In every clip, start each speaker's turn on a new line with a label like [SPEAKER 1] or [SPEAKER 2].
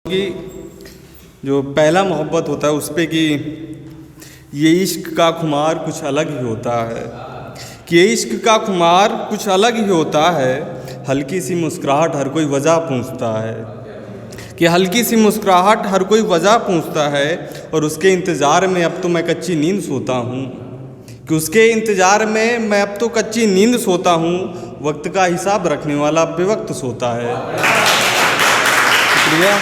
[SPEAKER 1] कि जो पहला मोहब्बत होता है उस पे कि ये इश्क का खुमार कुछ अलग ही होता है, कि ये इश्क का खुमार कुछ अलग ही होता है। हल्की सी मुस्कुराहट हर कोई वजह पूछता है, कि हल्की सी मुस्कुराहट हर कोई वजह पूछता है। और उसके इंतज़ार में अब तो मैं कच्ची नींद सोता हूँ, कि उसके इंतज़ार में मैं अब तो कच्ची नींद सोता हूँ। वक्त का हिसाब रखने वाला बेवक्त सोता है। शुक्रिया।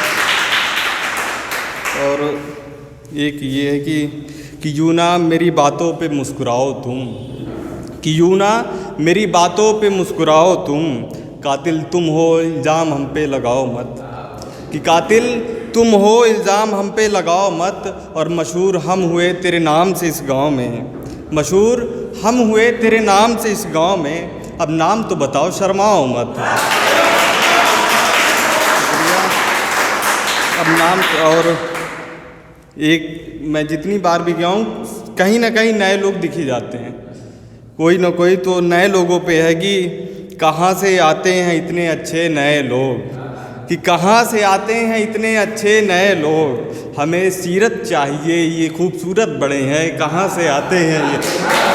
[SPEAKER 1] और एक ये है कि यूँ ना मेरी बातों पे मुस्कुराओ तुम, कि यूँ ना मेरी बातों पे मुस्कुराओ तुम। कातिल तुम हो इल्ज़ाम हम पे लगाओ मत, कि कातिल तुम हो इल्ज़ाम हम पे लगाओ मत। और मशहूर हम हुए तेरे नाम से इस गांव में, मशहूर हम हुए तेरे नाम से इस गांव में। अब नाम तो बताओ शर्माओ मत। अब नाम। और एक मैं जितनी बार भी गया हूँ कहीं ना कहीं नए लोग दिख ही जाते हैं, कोई ना कोई तो नए लोगों पे है कि कहाँ से आते हैं इतने अच्छे नए लोग, कि कहाँ से आते हैं इतने अच्छे नए लोग। हमें सीरत चाहिए ये खूबसूरत बड़े हैं, कहाँ से आते हैं ये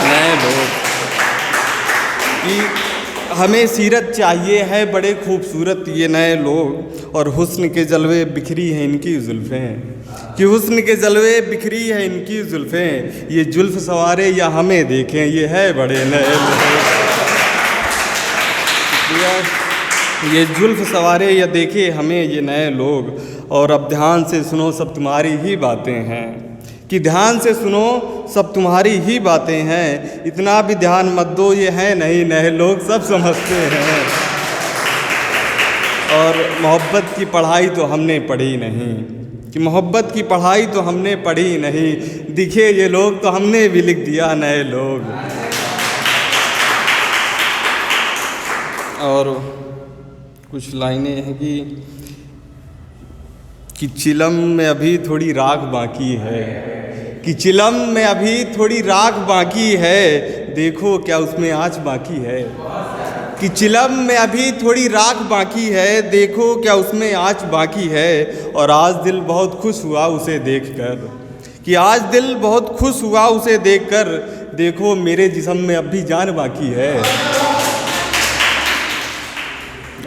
[SPEAKER 1] नए लोग। कि हमें सीरत चाहिए है बड़े खूबसूरत ये नए लोग। और हुस्न के जलवे बिखरी हैं इनकी जुल्फ़ें, कि हुस्न के जलवे बिखरी हैं इनकी जुल्फ़ें। ये जुल्फ़ सवारे या हमें देखें ये है बड़े नए लोग। ये जुल्फ़ सवारे या देखे हमें ये नए लोग। और अब ध्यान से सुनो सब तुम्हारी ही बातें हैं, कि ध्यान से सुनो सब तुम्हारी ही बातें हैं। इतना भी ध्यान मत दो ये हैं नहीं नए लोग, सब समझते हैं। और मोहब्बत की पढ़ाई तो हमने पढ़ी नहीं, कि मोहब्बत की पढ़ाई तो हमने पढ़ी नहीं। दिखे ये लोग तो हमने भी लिख दिया नए लोग। और कुछ लाइनें हैं कि चिलम में अभी थोड़ी राख बाकी है, कि चिलम में अभी थोड़ी राख बाकी है। देखो क्या उसमें आँच बाकी है, कि चिलम में अभी थोड़ी राख बाकी है। देखो क्या उसमें आँच बाकी है। और आज दिल बहुत खुश हुआ उसे देखकर, कि आज दिल बहुत खुश हुआ उसे देखकर। देखो मेरे जिस्म में अब भी जान बाकी है।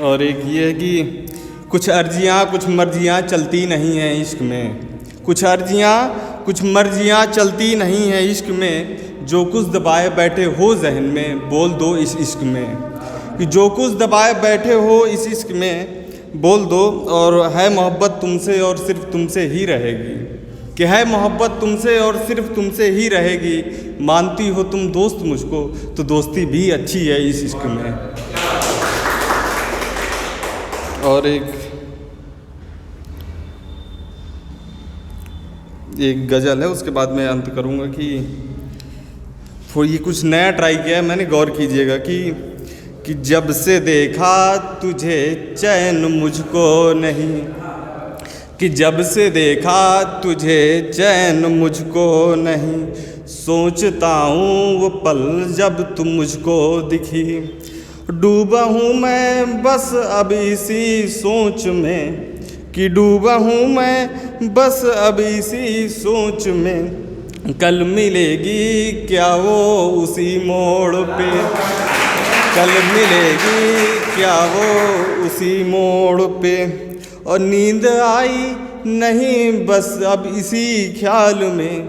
[SPEAKER 1] और एक ये है कि कुछ अर्जियाँ कुछ मर्जियाँ चलती नहीं हैं इश्क में, कुछ अर्जियाँ कुछ मर्जियाँ चलती नहीं हैं इश्क में। जो कुछ दबाए बैठे हो जहन में बोल दो इस इश्क में, कि जो कुछ दबाए बैठे हो इस इश्क में बोल दो। और है मोहब्बत तुमसे और सिर्फ तुमसे ही रहेगी, कि है मोहब्बत तुमसे और सिर्फ तुमसे ही रहेगी। मानती हो तुम दोस्त मुझको तो दोस्ती भी अच्छी है इस इश्क में। और एक गज़ल है उसके बाद मैं अंत करूँगा कि ये कुछ नया ट्राई किया है मैंने, गौर कीजिएगा कि जब से देखा तुझे चैन मुझको नहीं, कि जब से देखा तुझे चैन मुझको नहीं। सोचता हूँ वो पल जब तुम मुझको दिखी। डूबा हूँ मैं बस अब इसी सोच में, कि डूबा हूँ मैं बस अब इसी सोच में। कल मिलेगी क्या वो उसी मोड़ पे, कल मिलेगी क्या वो उसी मोड़ पे। और नींद आई नहीं बस अब इसी ख्याल में,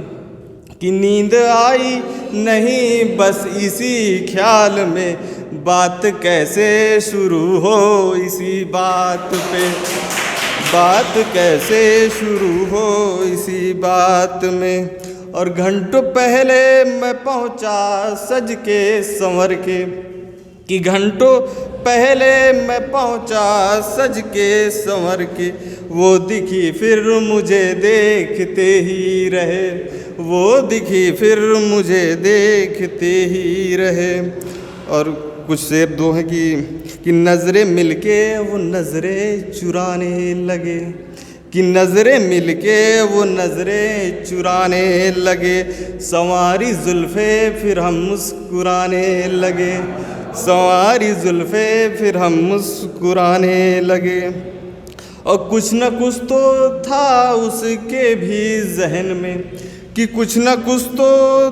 [SPEAKER 1] कि नींद आई नहीं बस इसी ख्याल में। बात कैसे शुरू हो इसी बात पे, बात कैसे शुरू हो इसी बात में। और घंटों पहले मैं पहुंचा सज के संवर के, कि घंटों पहले मैं पहुंचा सज के संवर के। वो दिखी फिर मुझे देखते ही रहे, वो दिखी फिर मुझे देखते ही रहे। और कुछ शेर दो हैं कि नज़रें मिलके वो नज़रें चुराने लगे, कि नज़रें मिलके वो नज़रें चुराने लगे। संवारी जुल्फ़े फिर हम मुस्कुराने लगे, संवारी जुल्फ़े फिर हम मुस्कुराने लगे। और कुछ न कुछ तो था उसके भी जहन में, कि कुछ न कुछ तो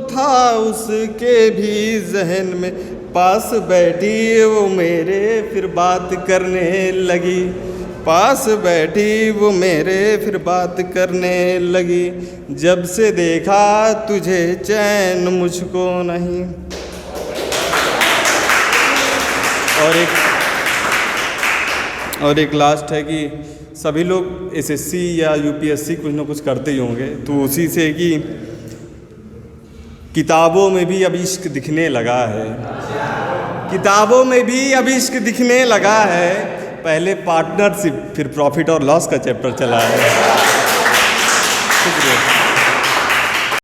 [SPEAKER 1] था उसके भी जहन में। पास बैठी वो मेरे फिर बात करने लगी, पास बैठी वो मेरे फिर बात करने लगी। जब से देखा तुझे चैन मुझको नहीं। और एक लास्ट है कि सभी लोग एसएससी या यूपीएससी कुछ ना कुछ करते ही होंगे, तो उसी से कि किताबों में भी अब इश्क दिखने लगा है, किताबों में भी अब इश्क दिखने लगा है। पहले पार्टनरशिप फिर प्रॉफिट और लॉस का चैप्टर चला है। शुक्रिया।